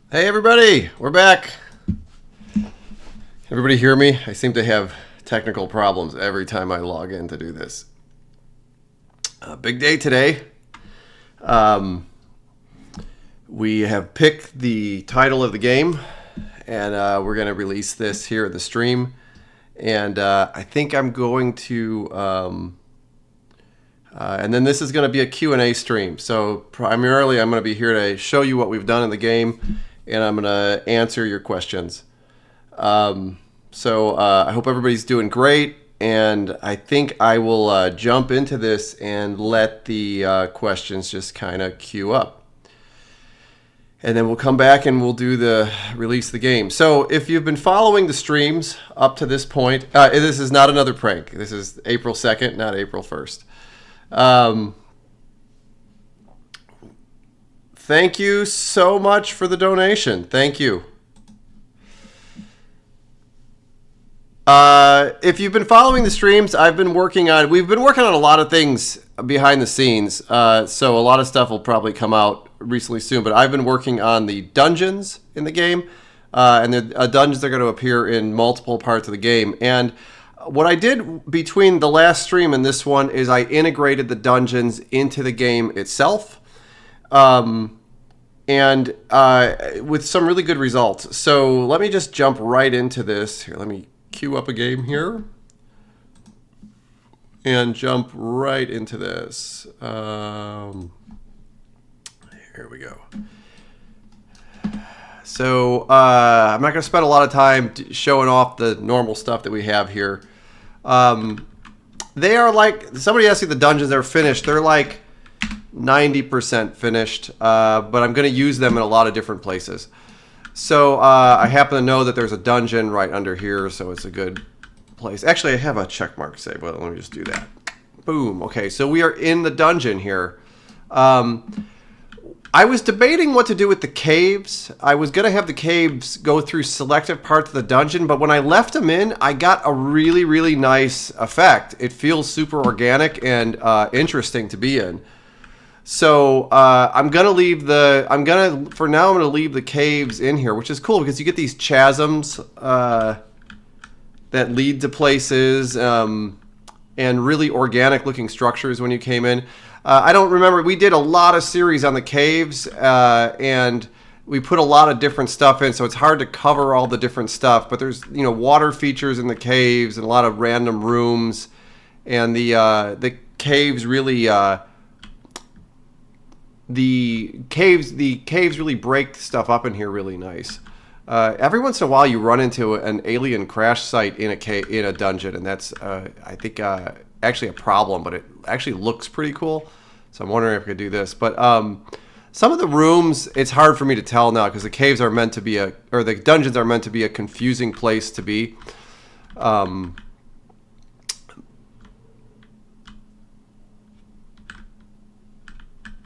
Hey everybody, we're back. Everybody hear me? I seem to have technical problems every time I log in to do this. Big day today. We have picked the title of the game, and we're going to release this here in the stream. And I think I'm going to... and then this is going to be a Q&A stream. So primarily I'm going to be here to show you what we've done in the game, and I'm going to answer your questions. So I hope everybody's doing great, and I think I will jump into this and let the questions just kind of queue up. And then we'll come back and we'll do the release the game. So if you've been following the streams up to this point, this is not another prank. This is April 2nd, not April 1st. Thank you so much for the donation. Thank you. If you've been following the streams, we've been working on a lot of things behind the scenes. So a lot of stuff will probably come out recently soon, but I've been working on the dungeons in the game. And the dungeons are going to appear in multiple parts of the game. And what I did between the last stream and this one is I integrated the dungeons into the game itself. And with some really good results. So let me just jump right into this. Here, let me queue up a game here. And jump right into this. Here we go. So I'm not going to spend a lot of time showing off the normal stuff that we have here. They are like, somebody asked me the dungeons are finished. They're like 90% finished, but I'm going to use them in a lot of different places. So I happen to know that there's a dungeon right under here, so it's a good place. Actually, I have a check mark saved, but let me just do that. Boom. Okay, so we are in the dungeon here. I was debating what to do with the caves. I was going to have the caves go through selective parts of the dungeon, but when I left them in, I got a really, really nice effect. It feels super organic and interesting to be in. So I'm going to leave for now, I'm going to leave the caves in here, which is cool because you get these chasms that lead to places and really organic looking structures when you came in. I don't remember. We did a lot of series on the caves, and we put a lot of different stuff in, so it's hard to cover all the different stuff. But there's water features in the caves and a lot of random rooms, and the caves really the caves really break stuff up in here really nice. Every once in a while, you run into an alien crash site in a dungeon, and that's I think actually a problem, but it actually looks pretty cool. So I'm wondering if I could do this. But some of the rooms, it's hard for me to tell now because the caves are meant to be the dungeons are meant to be a confusing place to be.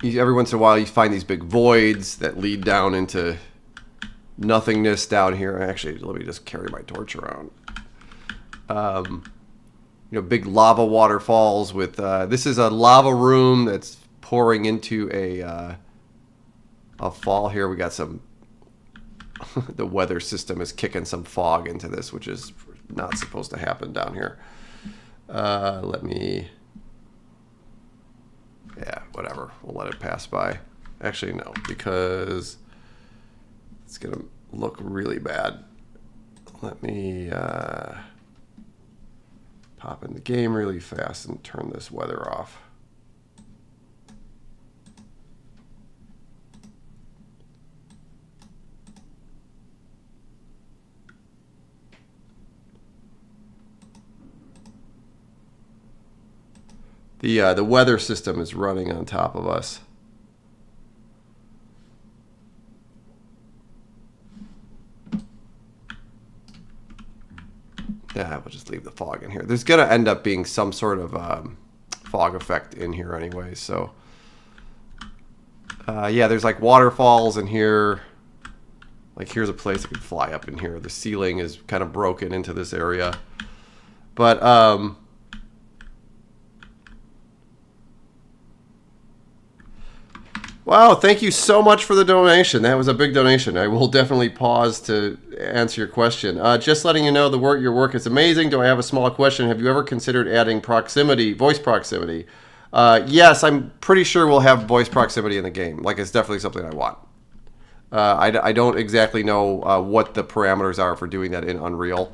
Every once in a while, you find these big voids that lead down into nothingness down here. Actually, let me just carry my torch around. Big lava waterfalls with this is a lava room that's pouring into a fall here. We got some the weather system is kicking some fog into this, which is not supposed to happen down here. Whatever, we'll let it pass by. Actually, no, because it's gonna look really bad. Let me pop in the game really fast and turn this weather off. The weather system is running on top of us. Yeah, we'll just leave the fog in here. There's going to end up being some sort of fog effect in here anyway. So, yeah, there's like waterfalls in here. Like here's a place that could fly up in here. The ceiling is kind of broken into this area. But Wow, thank you so much for the donation. That was a big donation. I will definitely pause to answer your question. Just letting you know your work is amazing. Do I have a small question? Have you ever considered adding voice proximity? Yes, I'm pretty sure we'll have voice proximity in the game. Like, it's definitely something I want. I don't exactly know what the parameters are for doing that in Unreal.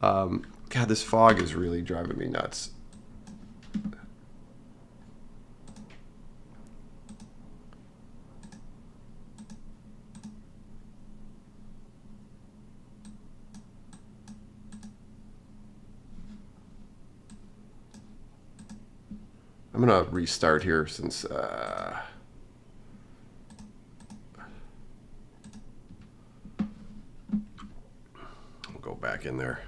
God, this fog is really driving me nuts. I'm going to restart here since... I'll go back in there.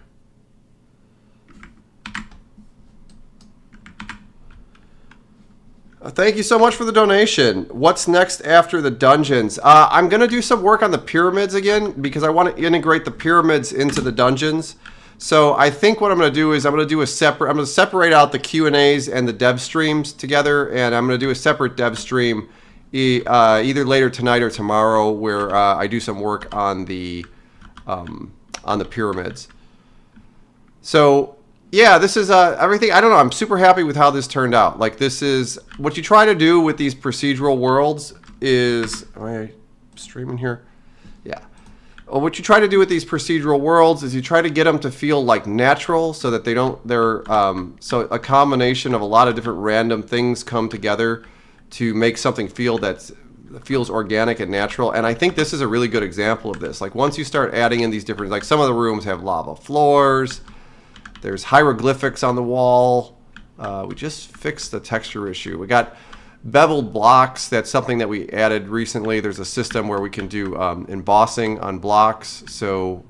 Thank you so much for the donation. What's next after the dungeons? I'm going to do some work on the pyramids again because I want to integrate the pyramids into the dungeons. So I think what I'm going to do is I'm going to separate out the Q&As and the dev streams together, and I'm going to do a separate dev stream either later tonight or tomorrow where I do some work on the pyramids. So yeah, this is everything. I don't know. I'm super happy with how this turned out. Like, this is what you try to do with these procedural worlds is, am I streaming here? Yeah. Well, what you try to do with these procedural worlds is you try to get them to feel like natural, so that so a combination of a lot of different random things come together to make something that feels organic and natural. And I think this is a really good example of this. Like, once you start adding in these different, like, some of the rooms have lava floors, there's hieroglyphics on the wall. We just fixed the texture issue. We got beveled blocks. That's something that we added recently. There's a system where we can do embossing on blocks. So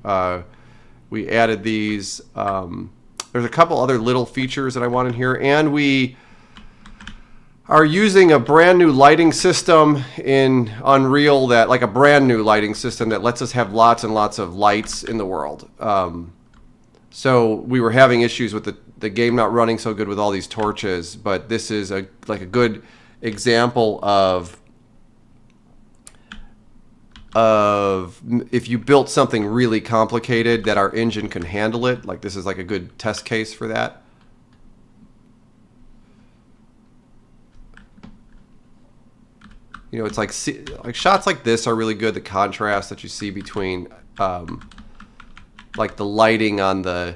we added these. There's a couple other little features that I want in here. And we are using a brand new lighting system in Unreal, like a brand new lighting system that lets us have lots and lots of lights in the world. So we were having issues with the game not running so good with all these torches, but this is a good example of if you built something really complicated that our engine can handle it. Like, this is like a good test case for that. You know, it's like shots like this are really good. The contrast that you see between like the lighting on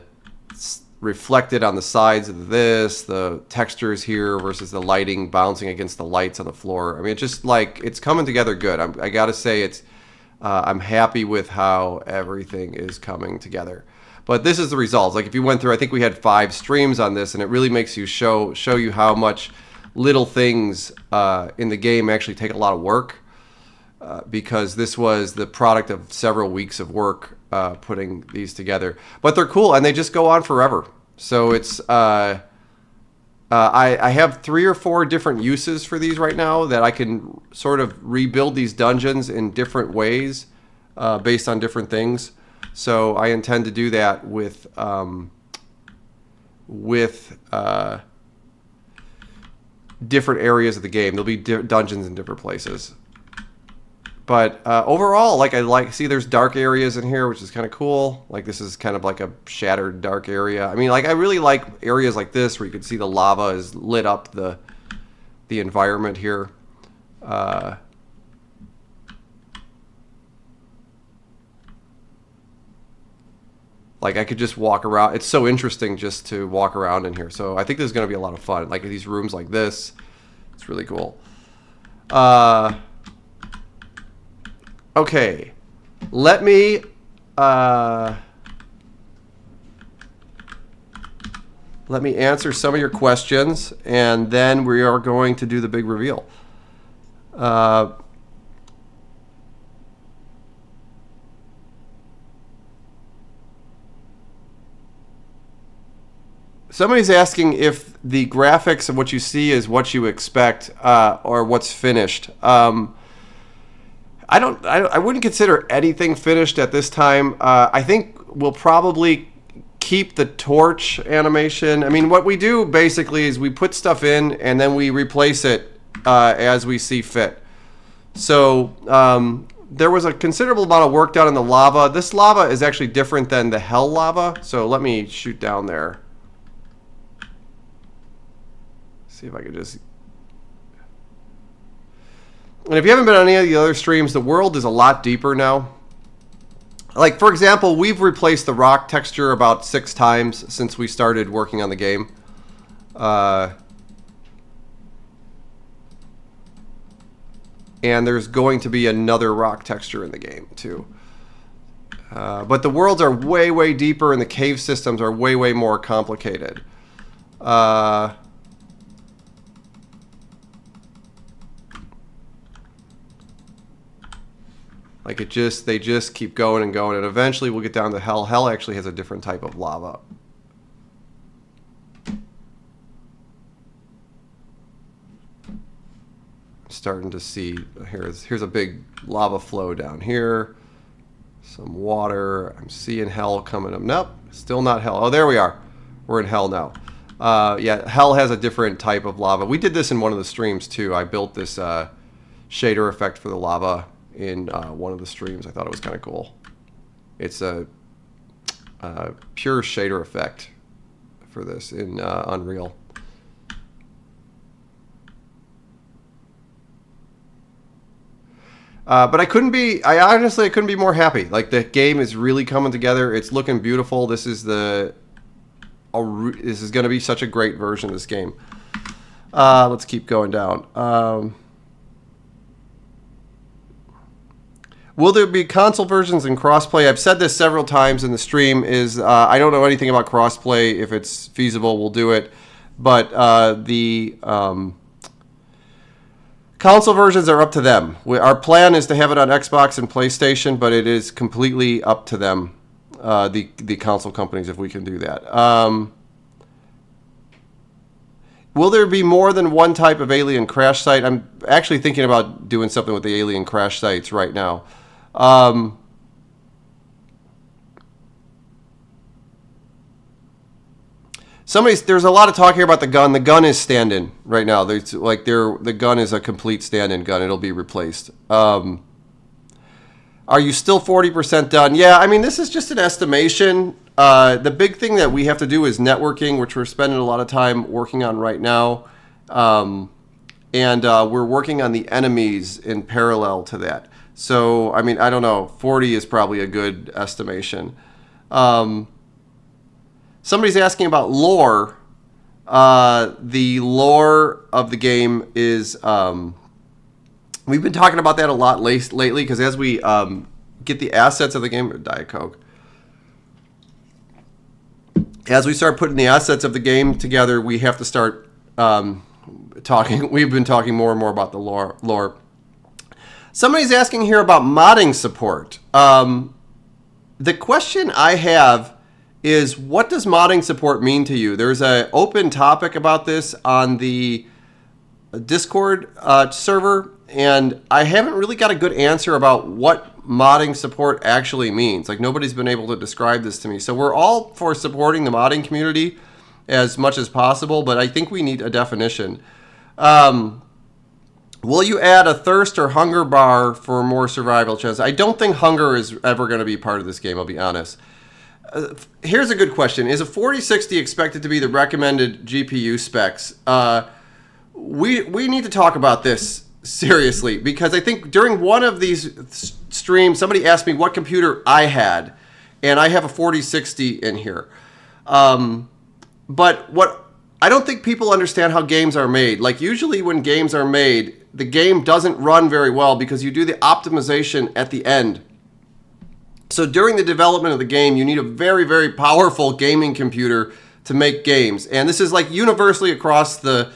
reflected on the sides of this, the textures here versus the lighting bouncing against the lights on the floor. I mean, it's just like, it's coming together good. I gotta say, I'm happy with how everything is coming together. But this is the results. Like, if you went through, I think we had 5 streams on this, and it really makes you show you how much little things in the game actually take a lot of work, because this was the product of several weeks of work putting these together. But they're cool, and they just go on forever. So it's I have 3 or 4 different uses for these right now, that I can sort of rebuild these dungeons in different ways based on different things. So I intend to do that with different areas of the game. There'll be dungeons in different places. But overall, like see, there's dark areas in here, which is kind of cool. Like, this is kind of like a shattered dark area. I mean, like, I really like areas like this where you can see the lava has lit up the environment here. Like, I could just walk around. It's so interesting just to walk around in here. So I think this is going to be a lot of fun. Like, these rooms like this, it's really cool. Okay, let me answer some of your questions, and then we are going to do the big reveal. Somebody's asking if the graphics of what you see is what you expect or what's finished. I wouldn't consider anything finished at this time. I think we'll probably keep the torch animation. I mean, what we do basically is we put stuff in and then we replace it as we see fit. So there was a considerable amount of work done in the lava. This lava is actually different than the hell lava. So let me shoot down there. See if I could just... And if you haven't been on any of the other streams, the world is a lot deeper now. Like, for example, we've replaced the rock texture about 6 times since we started working on the game. And there's going to be another rock texture in the game, too. But the worlds are way, way deeper, and the cave systems are way, way more complicated. Like they just keep going and going, and eventually we'll get down to hell. Hell actually has a different type of lava. Starting to see here's a big lava flow down here. Some water. I'm seeing hell coming up. Nope, still not hell. Oh, there we are. We're in hell now. Yeah, hell has a different type of lava. We did this in one of the streams too. I built this shader effect for the lava in one of the streams. I thought it was kind of cool. It's a pure shader effect for this in Unreal. But I honestly couldn't be more happy. Like, the game is really coming together. It's looking beautiful. This is this is going to be such a great version of this game. Let's keep going down. Will there be console versions and crossplay? I've said this several times in the stream. I don't know anything about crossplay. If it's feasible, we'll do it. But the console versions are up to them. Our plan is to have it on Xbox and PlayStation, but it is completely up to them, the console companies, if we can do that. Will there be more than one type of alien crash site? I'm actually thinking about doing something with the alien crash sites right now. There's a lot of talk here about the gun. The gun is stand-in right now. The gun is a complete stand-in gun. It'll be replaced. Are you still 40% done? Yeah, I mean, this is just an estimation. The big thing that we have to do is networking, which we're spending a lot of time working on right now. And we're working on the enemies in parallel to that. So, I mean, I don't know. 40 is probably a good estimation. Somebody's asking about lore. The lore of the game is... we've been talking about that a lot lately, because as we get the assets of the game... Diet Coke. As we start putting the assets of the game together, we have to start talking... We've been talking more and more about the lore. Somebody's asking here about modding support. The question I have is, what does modding support mean to you? There's an open topic about this on the Discord server, and I haven't really got a good answer about what modding support actually means. Like, nobody's been able to describe this to me. So we're all for supporting the modding community as much as possible, but I think we need a definition. Will you add a thirst or hunger bar for more survival chances? I don't think hunger is ever going to be part of this game, I'll be honest. Here's a good question. Is a 4060 expected to be the recommended GPU specs? We need to talk about this seriously, because I think during one of these streams, somebody asked me what computer I had, and I have a 4060 in here. But I don't think people understand how games are made. Like, usually when games are made, the game doesn't run very well because you do the optimization at the end. So during the development of the game, you need a very, very powerful gaming computer to make games. And this is like universally across the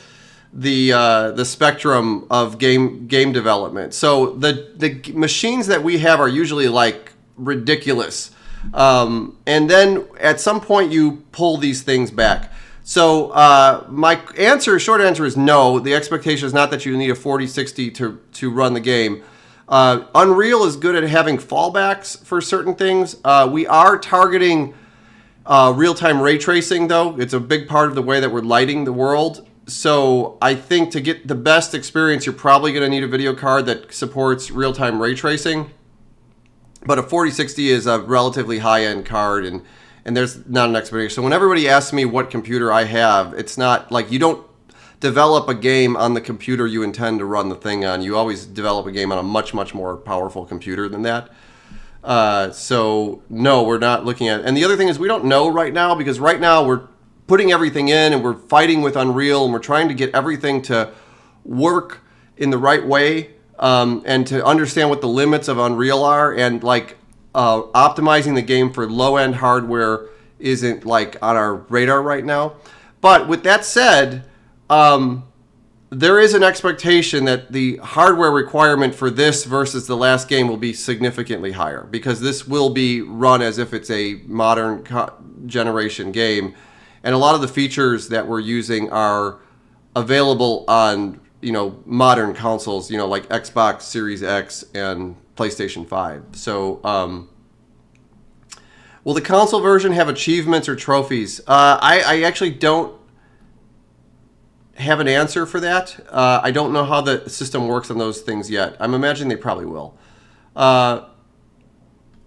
spectrum of game development. So the machines that we have are usually like ridiculous. And then at some point you pull these things back. So my short answer is no. The expectation is not that you need a 4060 to run the game. Unreal is good at having fallbacks for certain things. We are targeting real-time ray tracing, though. It's a big part of the way that we're lighting the world. So I think to get the best experience, you're probably going to need a video card that supports real-time ray tracing. But a 4060 is a relatively high-end card, and there's not an expectation. So when everybody asks me what computer I have, it's not like you don't develop a game on the computer you intend to run the thing on. You always develop a game on a much, much more powerful computer than that. So no, we're not looking at. And the other thing is we don't know right now, because right now we're putting everything in and we're fighting with Unreal and we're trying to get everything to work in the right way, and to understand what the limits of Unreal are, and like optimizing the game for low-end hardware isn't like on our radar right now. But with that said, there is an expectation that the hardware requirement for this versus the last game will be significantly higher, because this will be run as if it's a modern generation game, and a lot of the features that we're using are available on modern consoles, like Xbox Series X and PlayStation 5. So will the console version have achievements or trophies? I actually don't have an answer for that. I don't know how the system works on those things yet. I'm imagining they probably will.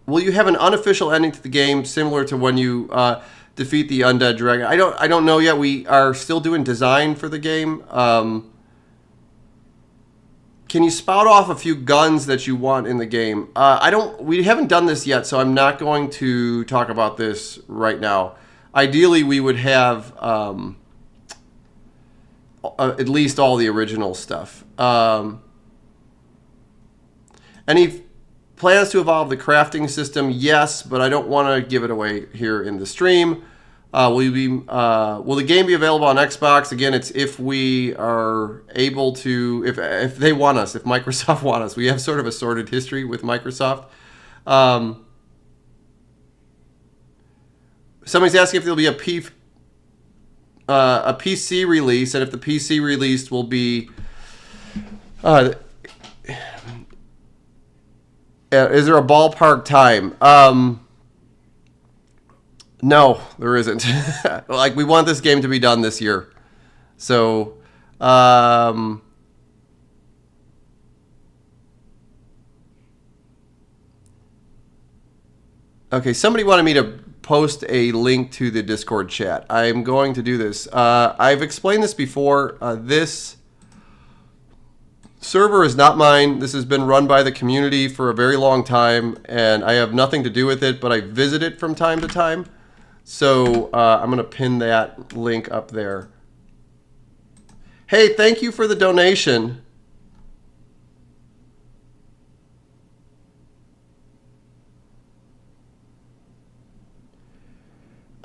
Will you have an unofficial ending to the game similar to when you defeat the undead dragon? I don't know yet. We are still doing design for the game. Can you spout off a few guns that you want in the game? We haven't done this yet, so I'm not going to talk about this right now. Ideally, we would have at least all the original stuff. Any plans to evolve the crafting system? Yes, but I don't want to give it away here in the stream. Will the game be available on Xbox? Again, it's if we are able to, if they want us, if Microsoft want us. We have sort of a sordid history with Microsoft. Somebody's asking if there'll be a PC release, and if the PC release will be is there a ballpark time? No, there isn't. Like, we want this game to be done this year. So, okay, somebody wanted me to post a link to the Discord chat. I'm going to do this. I've explained this before. This server is not mine. This has been run by the community for a very long time, and I have nothing to do with it, but I visit it from time to time. So I'm going to pin that link up there. Hey, thank you for the donation.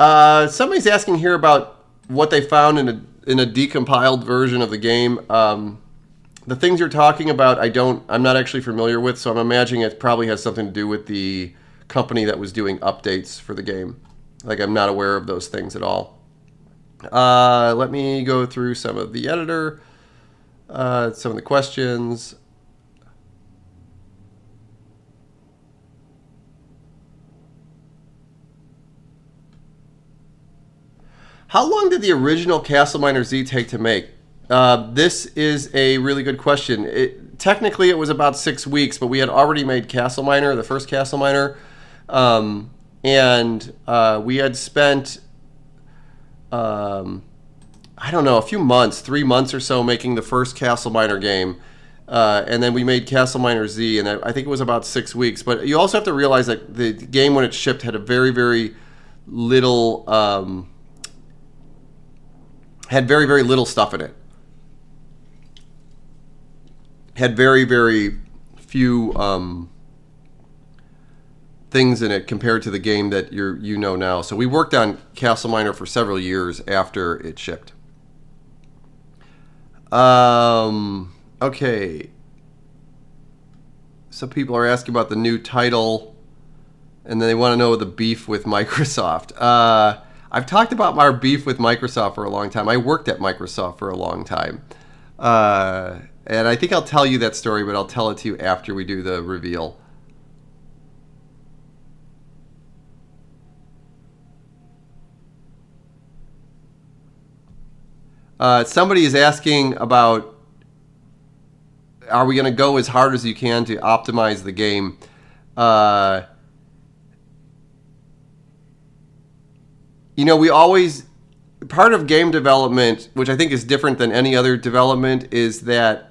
Somebody's asking here about what they found in a decompiled version of the game. The things you're talking about, I'm not actually familiar with, so I'm imagining it probably has something to do with the company that was doing updates for the game. Like, I'm not aware of those things at all. Let me go through some of the editor, some of the questions. How long did the original CastleMiner Z take to make? This is a really good question. Technically, it was about 6 weeks, but we had already made CastleMiner, the first CastleMiner, and we had spent, I don't know, a few months, 3 months or so, making the first CastleMiner game. And then we made CastleMiner Z, and I think it was about 6 weeks. But you also have to realize that the game, when it shipped, had a very, very little, had very, very little stuff in it. Had very, very few things in it compared to the game that you know now. So we worked on CastleMiner for several years after it shipped. Okay. Some people are asking about the new title, and then they want to know the beef with Microsoft. I've talked about our beef with Microsoft for a long time. I worked at Microsoft for a long time. And I think I'll tell you that story, but I'll tell it to you after we do the reveal. Somebody is asking about, are we going to go as hard as you can to optimize the game? We always, part of game development, which I think is different than any other development, is that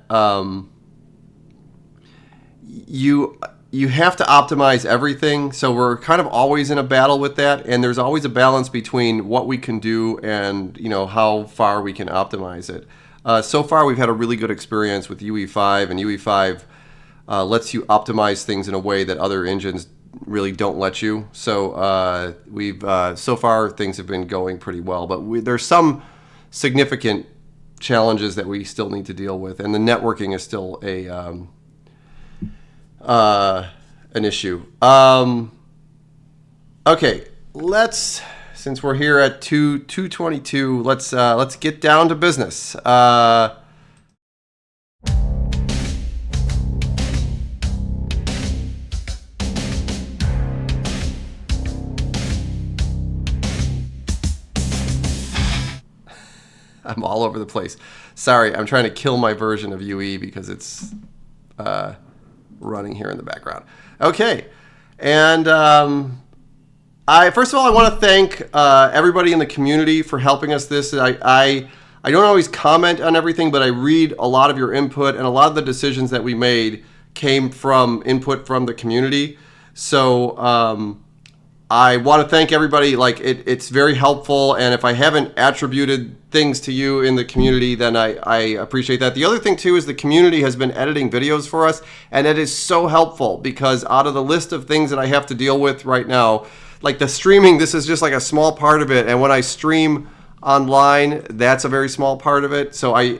you have to optimize everything. So we're kind of always in a battle with that, and there's always a balance between what we can do and how far we can optimize it. So far, we've had a really good experience with UE5, and UE5 lets you optimize things in a way that other engines really don't let you. So so far things have been going pretty well, but there's some significant challenges that we still need to deal with, and the networking is still an issue. Okay, since we're here at 2:22, let's get down to business. I'm all over the place. Sorry, I'm trying to kill my version of UE because it's running here in the background. Okay, and first of all, I want to thank everybody in the community for helping us this. I don't always comment on everything, but I read a lot of your input, and a lot of the decisions that we made came from input from the community. So I want to thank everybody. It's very helpful, and if I haven't attributed things to you in the community, then I appreciate that. The other thing too is the community has been editing videos for us, and it is so helpful because out of the list of things that I have to deal with right now, like the streaming, this is just like a small part of it, and when I stream online, that's a very small part of it. So I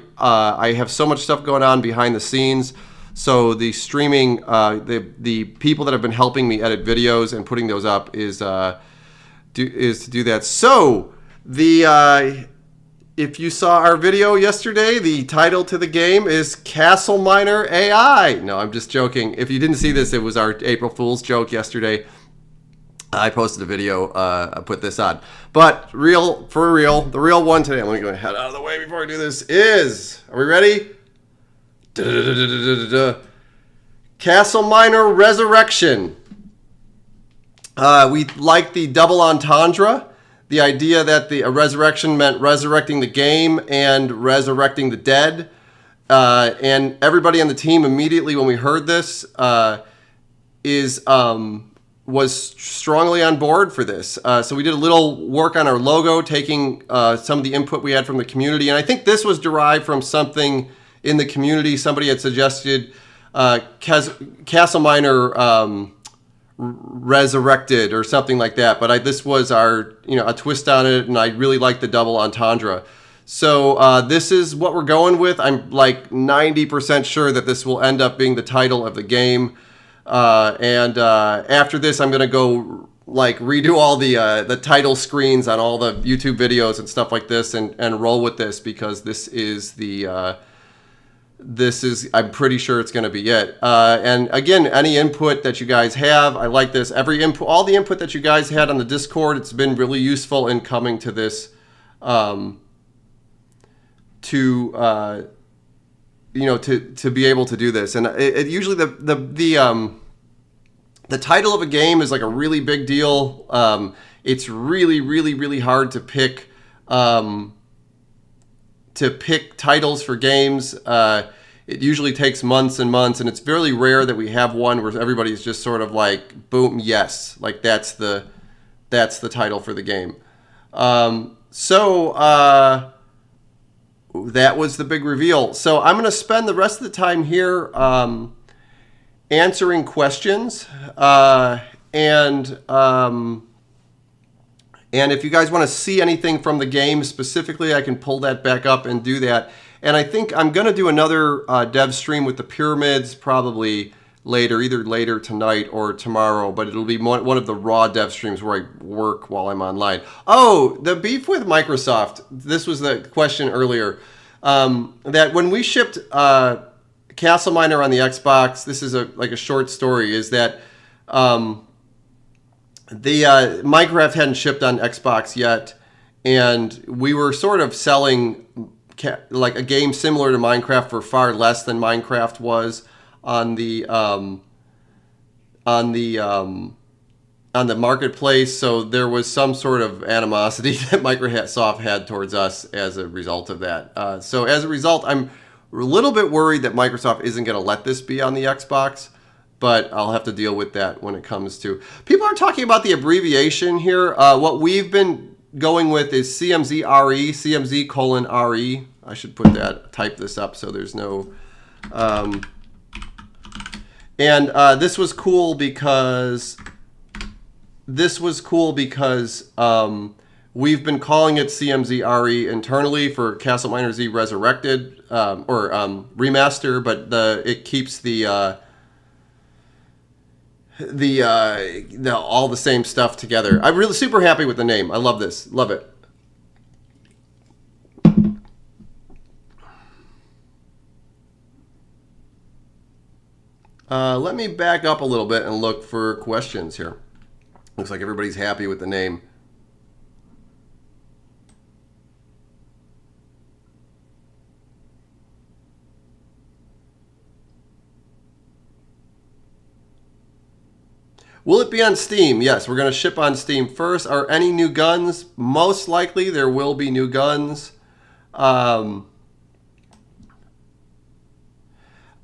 have so much stuff going on behind the scenes. So the streaming, the people that have been helping me edit videos and putting those up is to do that. So if you saw our video yesterday, the title to the game is CastleMiner AI. No, I'm just joking. If you didn't see this, it was our April Fool's joke yesterday. I posted a video. I put this on. But for real, the real one today, let me go ahead out of the way before I do this, are we ready? CastleMiner Resurrection. We like the double entendre. The idea that a resurrection meant resurrecting the game and resurrecting the dead. And everybody on the team immediately when we heard this was strongly on board for this. So we did a little work on our logo, taking some of the input we had from the community. And I think this was derived from something in the community. Somebody had suggested CastleMiner Resurrected or something like that, but this was a twist on it, and I really like the double entendre. So this is what we're going with. I'm like 90% sure that this will end up being the title of the game, and after this I'm gonna go redo all the title screens on all the YouTube videos and stuff like this, and roll with this, because this is I'm pretty sure it's going to be it. And again, any input that you guys have, I like this. All the input that you guys had on the Discord, it's been really useful in coming to this, to be able to do this. And it usually the title of a game is like a really big deal. It's really, really, really hard to pick titles for games. It usually takes months and months, and it's very rare that we have one where everybody's just sort of like, boom, yes, like that's the title for the game. So that was the big reveal. So I'm going to spend the rest of the time here answering questions, and if you guys want to see anything from the game specifically, I can pull that back up and do that. And I think I'm going to do another dev stream with the pyramids probably later, either later tonight or tomorrow, but it'll be one of the raw dev streams where I work while I'm online. Oh, the beef with Microsoft. This was the question earlier. That when we shipped CastleMiner on the Xbox, this is a short story, is that Minecraft hadn't shipped on Xbox yet, and we were sort of selling like a game similar to Minecraft for far less than Minecraft was on the marketplace. So there was some sort of animosity that Microsoft had towards us as a result of that. So as a result, I'm a little bit worried that Microsoft isn't going to let this be on the Xbox, but I'll have to deal with that when it comes to... People are talking about the abbreviation here. What we've been going with is CMZRE, CMZ:RE. I should type this up so there's no... this was cool because... we've been calling it CMZRE internally for CastleMiner Z Resurrected remaster, but it keeps the all the same stuff together. I'm really super happy with the name. I love this. Love it. Let me back up a little bit and look for questions here. Looks like everybody's happy with the name. Will it be on Steam? Yes, we're going to ship on Steam first. Are any new guns? Most likely there will be new guns.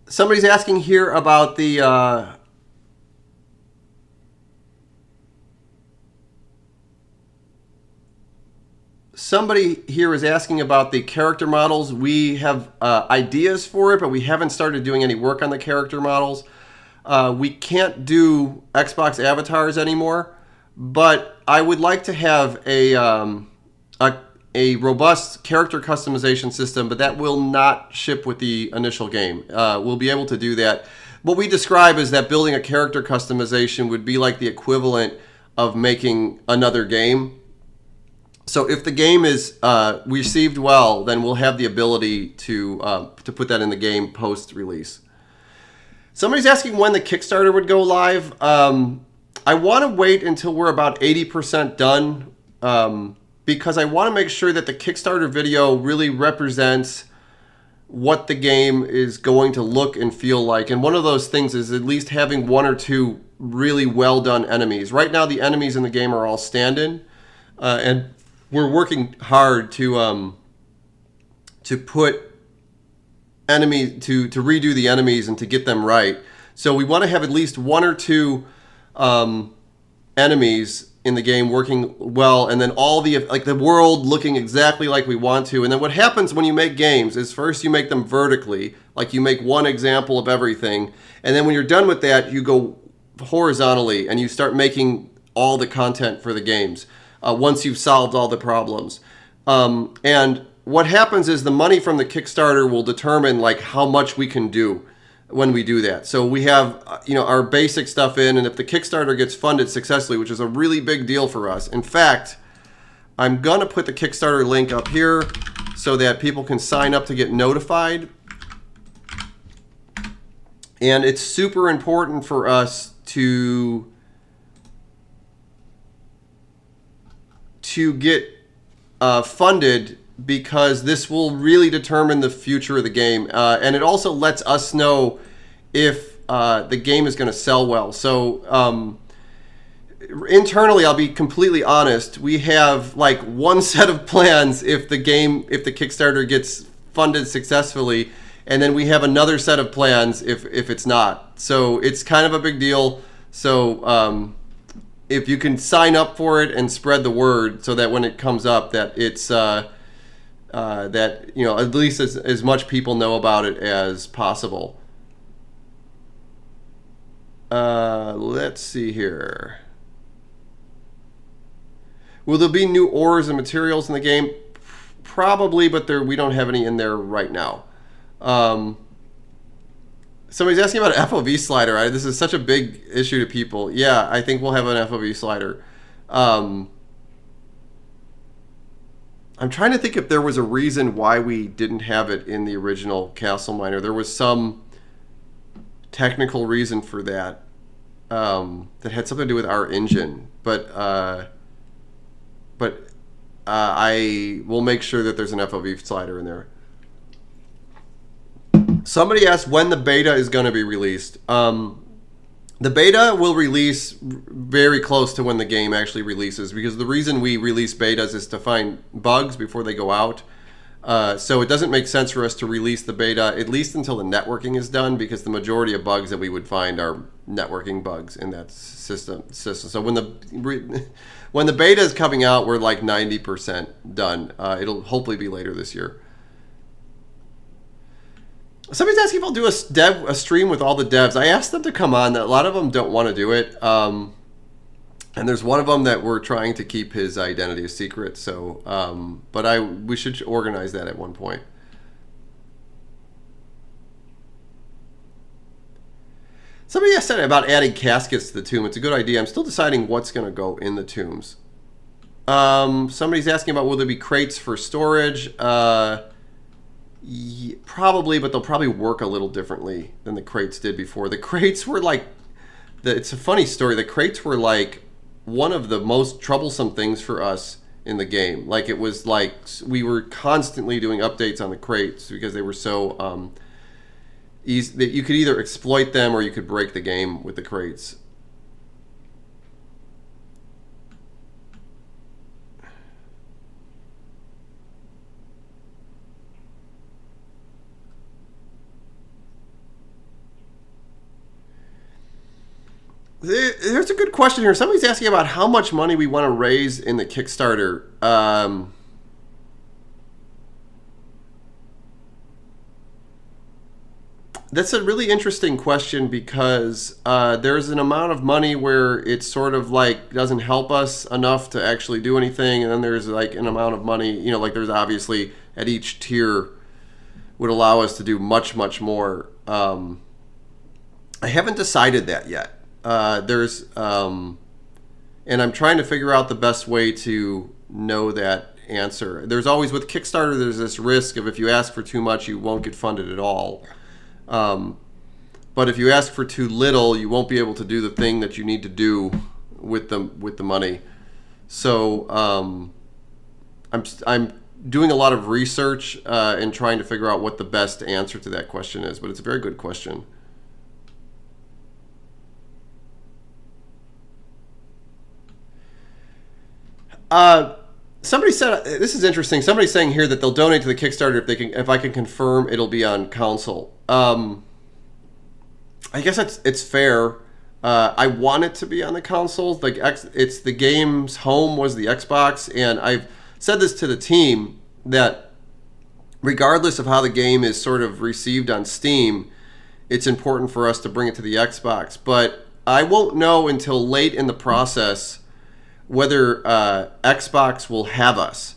Somebody's asking here about the... Somebody here is asking about the character models. We have ideas for it, but we haven't started doing any work on the character models. We can't do Xbox avatars anymore, but I would like to have a robust character customization system, but that will not ship with the initial game. We'll be able to do that. What we describe is that building a character customization would be like the equivalent of making another game. So if the game is received well, then we'll have the ability to put that in the game post-release. Somebody's asking when the Kickstarter would go live. I want to wait until we're about 80% done because I want to make sure that the Kickstarter video really represents what the game is going to look and feel like. And one of those things is at least having one or two really well done enemies. Right now the enemies in the game are all stand-in, and we're working hard to put enemies to redo the enemies and to get them right. So we want to have at least one or two enemies in the game working well, and then all the world looking exactly like we want to. And then what happens when you make games is first you make them vertically, like you make one example of everything, and then when you're done with that, you go horizontally and you start making all the content for the games. Once you've solved all the problems. And what happens is the money from the Kickstarter will determine like how much we can do when we do that. So we have our basic stuff in, and if the Kickstarter gets funded successfully, which is a really big deal for us. In fact, I'm going to put the Kickstarter link up here so that people can sign up to get notified. And it's super important for us to get funded, because this will really determine the future of the game, and it also lets us know if the game is going to sell well. So internally, I'll be completely honest, we have like one set of plans if the Kickstarter gets funded successfully, and then we have another set of plans if it's not. So it's kind of a big deal. So if you can sign up for it and spread the word so that when it comes up that it's that at least as much people know about it as possible. Let's see here. Will there be new ores and materials in the game? Probably, but we don't have any in there right now. Somebody's asking about an FOV slider. This is such a big issue to people. Yeah, I think we'll have an FOV slider. I'm trying to think if there was a reason why we didn't have it in the original CastleMiner. There was some technical reason for that that had something to do with our engine. But I will make sure that there's an FOV slider in there. Somebody asked when the beta is going to be released. The beta will release very close to when the game actually releases, because the reason we release betas is to find bugs before they go out. So it doesn't make sense for us to release the beta at least until the networking is done, because the majority of bugs that we would find are networking bugs in that system. So when the beta is coming out, we're like 90% done. It'll hopefully be later this year. Somebody's asking if I'll do a stream with all the devs. I asked them to come on. A lot of them don't want to do it. And there's one of them that we're trying to keep his identity a secret. So, but we should organize that at one point. Somebody said about adding caskets to the tomb. It's a good idea. I'm still deciding what's going to go in the tombs. Somebody's asking about will there be crates for storage? Yeah, probably, but they'll probably work a little differently than the crates did before. The crates were like, it's a funny story. The crates were like one of the most troublesome things for us in the game. Like it was like we were constantly doing updates on the crates because they were so easy that you could either exploit them or you could break the game with the crates. There's a good question here. Somebody's asking about how much money we want to raise in the Kickstarter. That's a really interesting question because there's an amount of money where it's sort of like doesn't help us enough to actually do anything, and then there's like an amount of money, you know, like there's obviously at each tier would allow us to do much, much more. I haven't decided that yet. And I'm trying to figure out the best way to know that answer. There's always, with Kickstarter, there's this risk of if you ask for too much, you won't get funded at all. But if you ask for too little, you won't be able to do the thing that you need to do with the money. So I'm doing a lot of research and trying to figure out what the best answer to that question is. But it's a very good question. Somebody said, this is interesting. Somebody's saying here that they'll donate to the Kickstarter if I can confirm it'll be on console. I guess it's fair. I want it to be on the consoles. Like it's the game's home was the Xbox, and I've said this to the team that regardless of how the game is sort of received on Steam, it's important for us to bring it to the Xbox. But I won't know until late in the process whether Xbox will have us.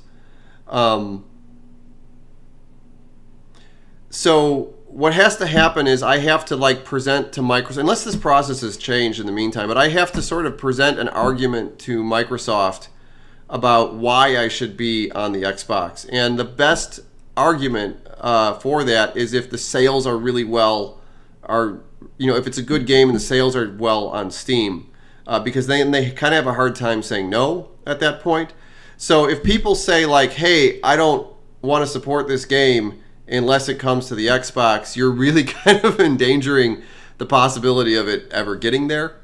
So what has to happen is I have to like present to Microsoft, unless this process has changed in the meantime, but I have to sort of present an argument to Microsoft about why I should be on the Xbox. And the best argument for that is if the sales are really well, if it's a good game and the sales are well on Steam. Because then they kind of have a hard time saying no at that point. So if people say like, hey, I don't want to support this game unless it comes to the Xbox, you're really kind of endangering the possibility of it ever getting there.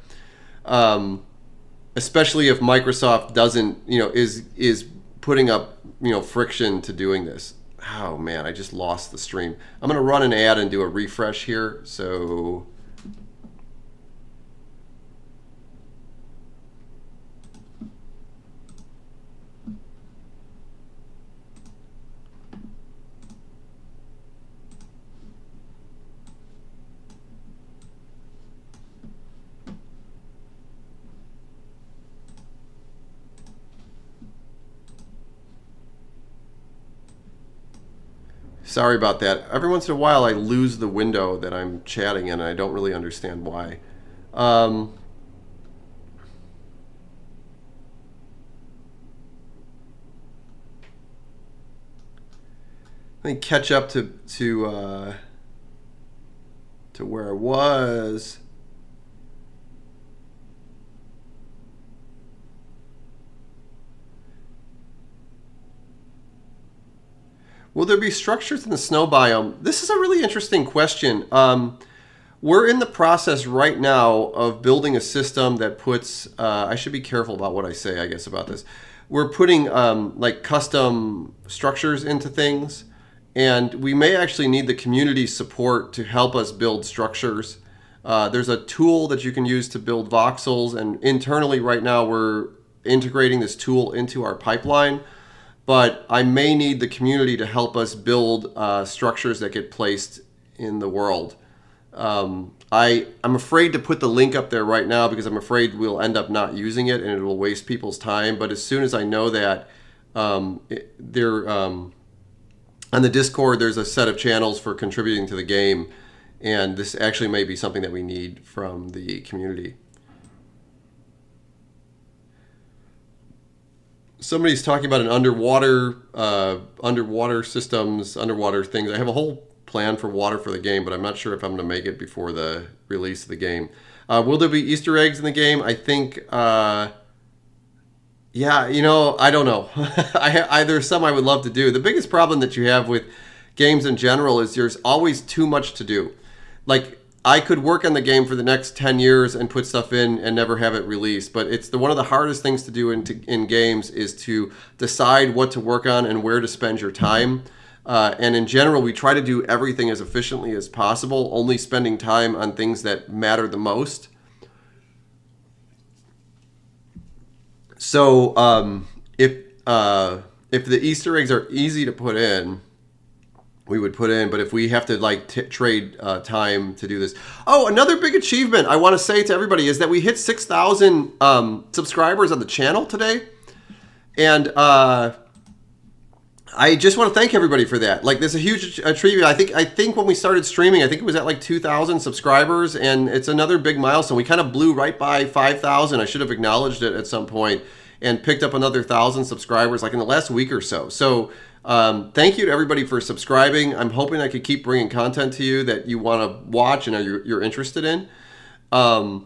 Especially if Microsoft doesn't, is putting up, friction to doing this. Oh man, I just lost the stream. I'm going to run an ad and do a refresh here. So sorry about that. Every once in a while I lose the window that I'm chatting in and I don't really understand why. Let me catch up to where I was. Will there be structures in the snow biome? This is a really interesting question. We're in the process right now of building a system that puts, I should be careful about what I say, I guess, about this. We're putting like custom structures into things, and we may actually need the community support to help us build structures. There's a tool that you can use to build voxels, and internally right now we're integrating this tool into our pipeline. But I may need the community to help us build structures that get placed in the world. I'm afraid to put the link up there right now because I'm afraid we'll end up not using it and it will waste people's time. But as soon as I know that, on the Discord, there's a set of channels for contributing to the game. And this actually may be something that we need from the community. Somebody's talking about an underwater systems, underwater things. I have a whole plan for water for the game, but I'm not sure if I'm going to make it before the release of the game. Will there be Easter eggs in the game? I think, yeah, I don't know. There's some I would love to do. The biggest problem that you have with games in general is there's always too much to do. Like, I could work on the game for the next 10 years and put stuff in and never have it released. But it's one of the hardest things to do in games is to decide what to work on and where to spend your time. And in general, we try to do everything as efficiently as possible, only spending time on things that matter the most. So if the Easter eggs are easy to put in, we would put in, but if we have to like trade time to do this. Oh, another big achievement I want to say to everybody is that we hit 6,000 subscribers on the channel today. And I just want to thank everybody for that. Like, there's a huge achievement. I think when we started streaming, I think it was at like 2,000 subscribers, and it's another big milestone. We kind of blew right by 5,000. I should have acknowledged it at some point and picked up another 1,000 subscribers like in the last week or so. So thank you to everybody for subscribing. I'm hoping I could keep bringing content to you that you want to watch and you're interested in. But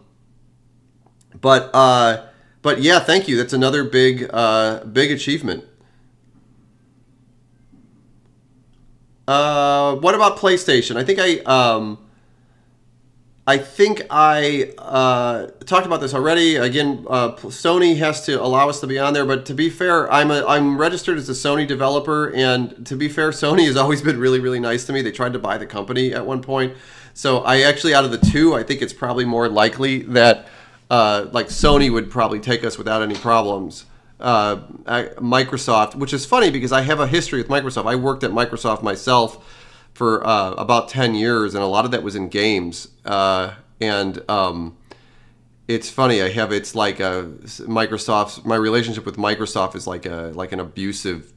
yeah, thank you. That's another big achievement. What about PlayStation? I think I talked about this already. Again, Sony has to allow us to be on there, but to be fair, I'm registered as a Sony developer, and to be fair, Sony has always been really, really nice to me. They tried to buy the company at one point. So I actually, out of the two, I think it's probably more likely that like Sony would probably take us without any problems. Microsoft, which is funny because I have a history with Microsoft. I worked at Microsoft myself for about 10 years, and a lot of that was in games. It's funny. It's like my relationship with Microsoft is like an abusive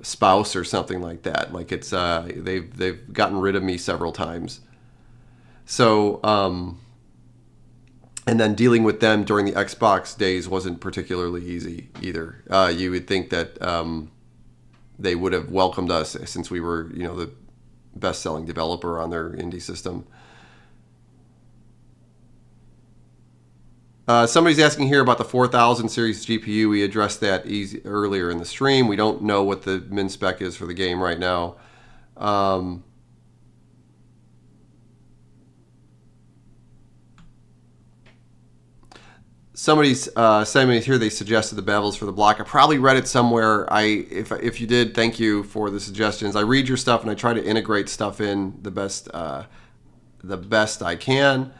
spouse or something like that. Like it's they've gotten rid of me several times. So and then dealing with them during the Xbox days wasn't particularly easy either. You would think that they would have welcomed us since we were, the best-selling developer on their indie system. Somebody's asking here about the 4000 series GPU. We addressed that earlier in the stream. We don't know what the min spec is for the game right now. Somebody's sending me here. They suggested the bevels for the block. I probably read it somewhere. If you did, thank you for the suggestions. I read your stuff and I try to integrate stuff in the best I can.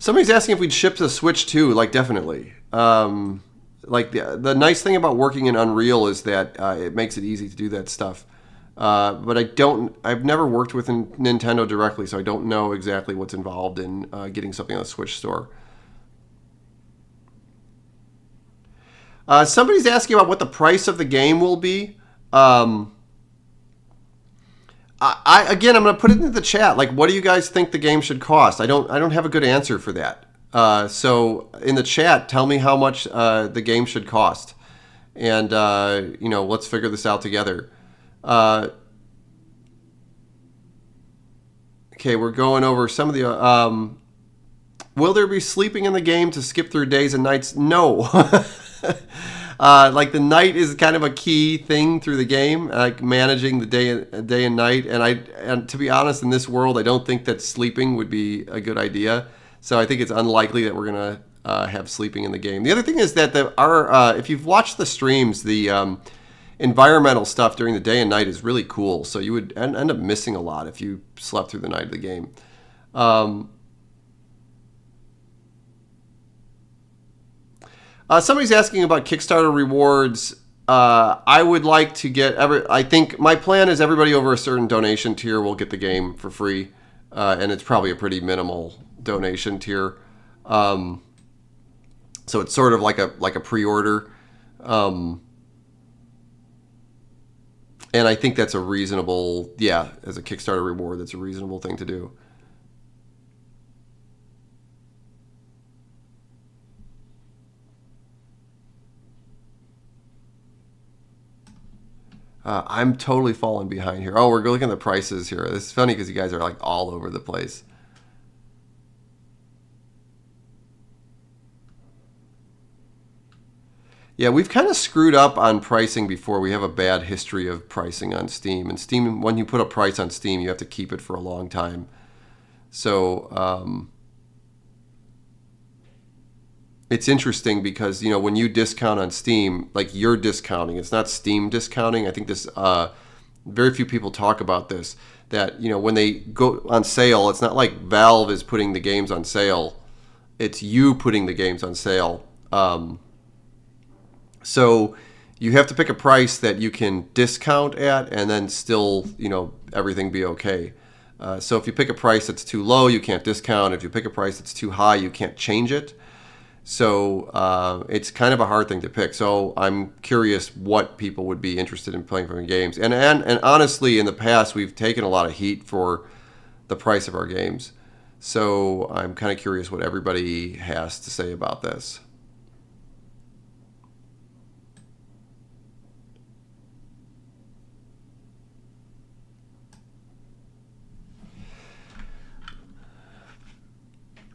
Somebody's asking if we'd ship the Switch too. Like, definitely. Like the nice thing about working in Unreal is that it makes it easy to do that stuff. But I've never worked with Nintendo directly, so I don't know exactly what's involved in getting something on the Switch store. Somebody's asking about what the price of the game will be. I'm going to put it into the chat. Like, what do you guys think the game should cost? I don't have a good answer for that. So in the chat, tell me how much the game should cost, and let's figure this out together. Okay, we're going over some of the. Will there be sleeping in the game to skip through days and nights? No. Like the night is kind of a key thing through the game, like managing the day and night. And to be honest, in this world, I don't think that sleeping would be a good idea. So I think it's unlikely that we're gonna have sleeping in the game. The other thing is that if you've watched the streams, the environmental stuff during the day and night is really cool. So you would end up missing a lot if you slept through the night of the game. Somebody's asking about Kickstarter rewards. I would like to get I think my plan is everybody over a certain donation tier will get the game for free, and it's probably a pretty minimal donation tier. So it's sort of like a pre-order, and I think that's a reasonable, as a Kickstarter reward, that's a reasonable thing to do. I'm totally falling behind here. Oh, we're looking at the prices here. This is funny because you guys are like all over the place. Yeah, we've kind of screwed up on pricing before. We have a bad history of pricing on Steam. And Steam, when you put a price on Steam, you have to keep it for a long time. So it's interesting because, when you discount on Steam, like you're discounting. It's not Steam discounting. I think this very few people talk about this. That, when they go on sale, it's not like Valve is putting the games on sale. It's you putting the games on sale. So you have to pick a price that you can discount at and then still, everything be okay. So if you pick a price that's too low, you can't discount. If you pick a price that's too high, you can't change it. So it's kind of a hard thing to pick. So I'm curious what people would be interested in playing from games. And honestly, in the past, we've taken a lot of heat for the price of our games. So I'm kind of curious what everybody has to say about this.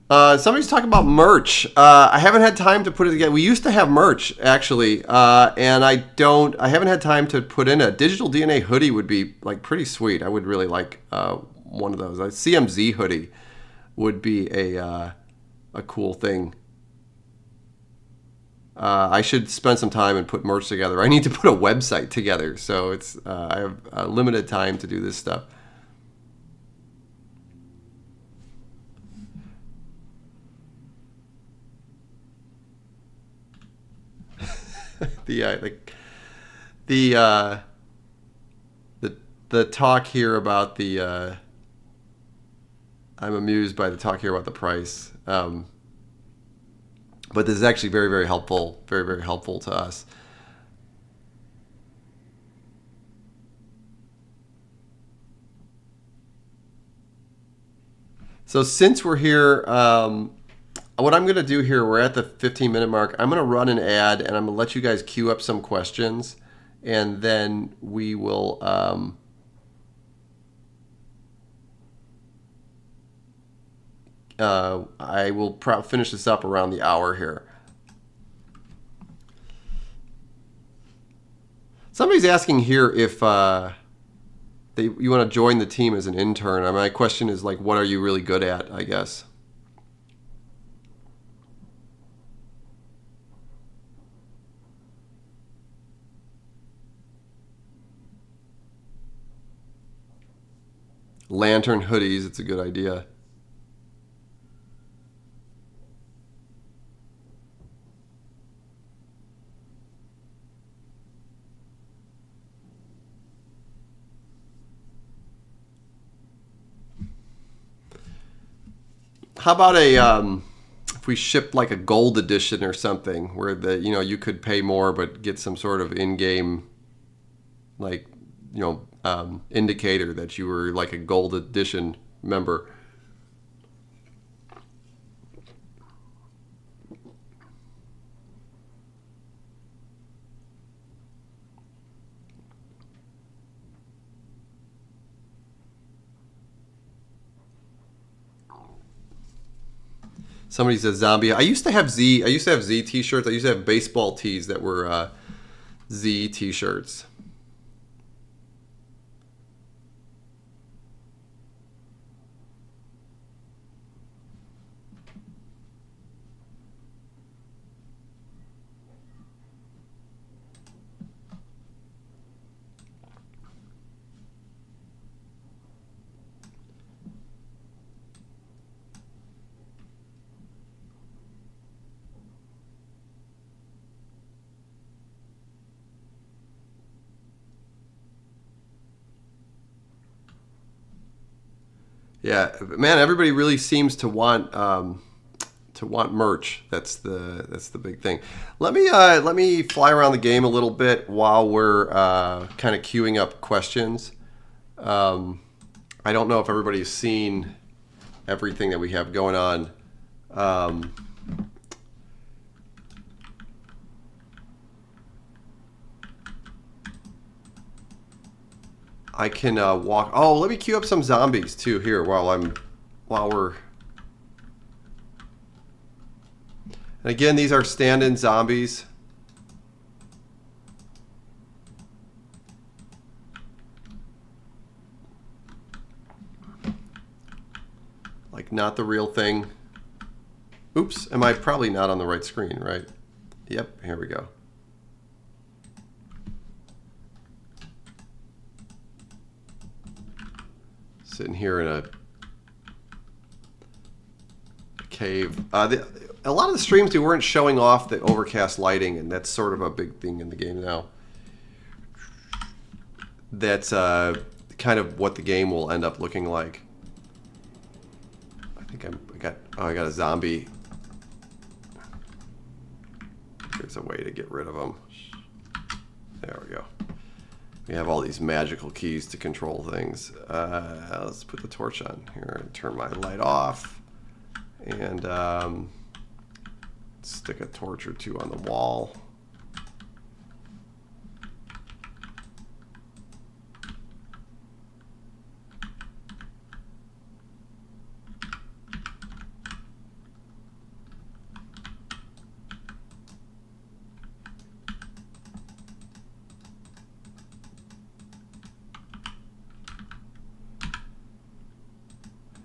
Somebody's talking about merch. I haven't had time to put it together. We used to have merch actually, and I haven't had time to put in a digital DNA hoodie. Would be like pretty sweet. I would really like one of those. A CMZ hoodie would be a cool thing. I should spend some time and put merch together. I need to put a website together, so it's I have limited time to do this stuff. the talk here about the I'm amused by the talk here about the price, but this is actually very, very helpful, very, very helpful to us. So since we're here, what I'm going to do here, we're at the 15-minute mark. I'm going to run an ad, and I'm going to let you guys queue up some questions, and then we will I will finish this up around the hour here. Somebody's asking here if you want to join the team as an intern. My question is like, what are you really good at, I guess? Lantern hoodies, it's a good idea. How about if we shipped like a gold edition or something where you could pay more but get some sort of in-game like indicator that you were like a gold edition member. Somebody says zombie. I used to have Z t-shirts. I used to have baseball tees that were Z t-shirts. Yeah, man, everybody really seems to want merch. That's the big thing. Let me fly around the game a little bit while we're kind of queuing up questions. I don't know if everybody's seen everything that we have going on. I can walk. Oh, let me queue up some zombies too here while we're. And again, these are stand-in zombies. Like not the real thing. Oops, am I probably not on the right screen, right? Yep, here we go. Sitting here in a cave. A lot of the streams we weren't showing off the overcast lighting, and that's sort of a big thing in the game now. That's kind of what the game will end up looking like. I think I got a zombie. There's a way to get rid of them. There we go. We have all these magical keys to control things. Let's put the torch on here and turn my light off. And stick a torch or two on the wall.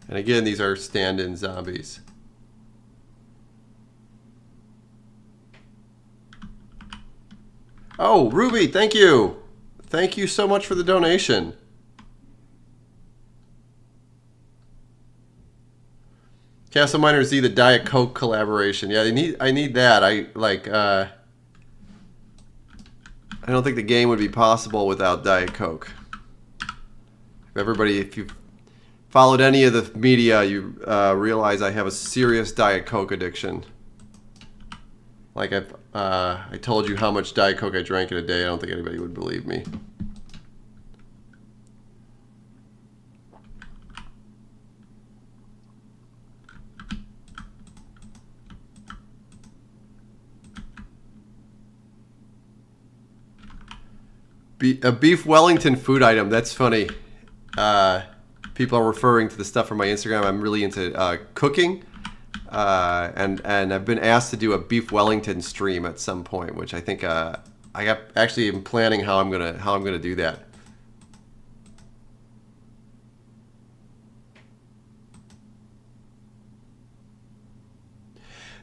And again, these are stand-in zombies. Oh, Ruby, thank you. Thank you so much for the donation. CastleMiner Z, the Diet Coke collaboration. Yeah, I need that. I don't think the game would be possible without Diet Coke. If you've followed any of the media, you realize I have a serious Diet Coke addiction. Like I told you how much Diet Coke I drank in a day. I don't think anybody would believe me. A beef Wellington food item. That's funny. People are referring to the stuff from my Instagram. I'm really into cooking. And I've been asked to do a beef Wellington stream at some point, which I think actually am planning how I'm gonna do that.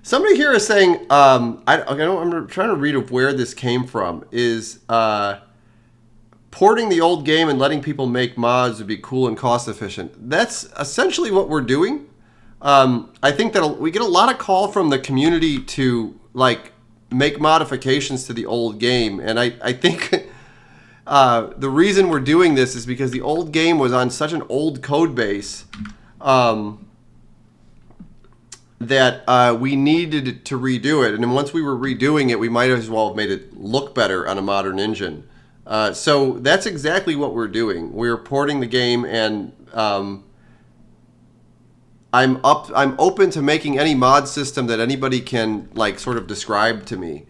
Somebody here is saying I'm trying to read of where this came from. Is porting the old game and letting people make mods would be cool and cost efficient. That's essentially what we're doing. I think that we get a lot of call from the community to like make modifications to the old game, and I think the reason we're doing this is because the old game was on such an old code base that we needed to redo it, and then once we were redoing it, we might as well have made it look better on a modern engine. So that's exactly what we're doing. We're porting the game, and I'm open to making any mod system that anybody can like sort of describe to me.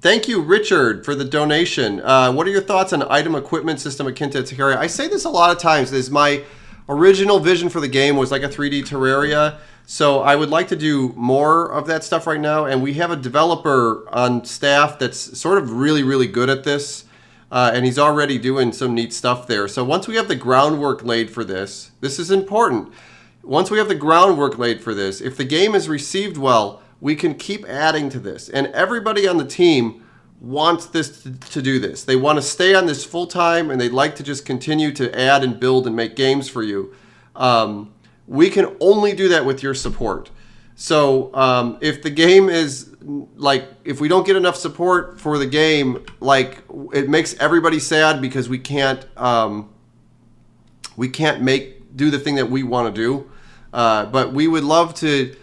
Thank you, Richard, for the donation. What are your thoughts on item equipment system akin to Terraria? I say this a lot of times. My original vision for the game was like a 3D Terraria. So I would like to do more of that stuff right now, and we have a developer on staff that's sort of really, really good at this, and he's already doing some neat stuff there. So once we have the groundwork laid for this, this is important. Once we have the groundwork laid for this, if the game is received well, we can keep adding to this. And everybody on the team wants this to do this. They want to stay on this full time, and they'd like to just continue to add and build and make games for you. We can only do that with your support. So if the game is like, if we don't get enough support for the game, like it makes everybody sad because we can't do the thing that we want to do. But we would love to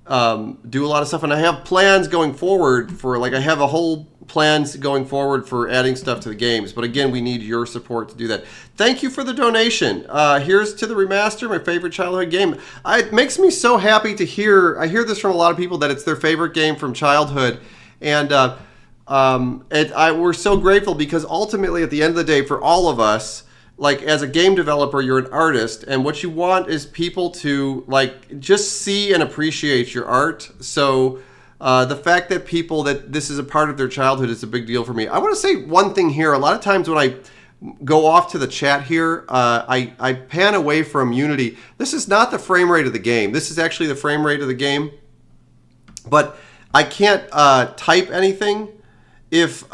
do a lot of stuff, and I have plans going forward for, like, I have a whole plans going forward for adding stuff to the games, but again, we need your support to do that. Thank you for the donation. Here's to the remaster, my favorite childhood game. It makes me so happy to hear, I hear this from a lot of people, that it's their favorite game from childhood, and we're so grateful, because ultimately at the end of the day, for all of us, like, as a game developer, you're an artist, and what you want is people to, like, just see and appreciate your art. So the fact that people, that this is a part of their childhood, is a big deal for me. I want to say one thing here. A lot of times when I go off to the chat here, I pan away from Unity. This is not the frame rate of the game. This is actually the frame rate of the game. But I can't type anything if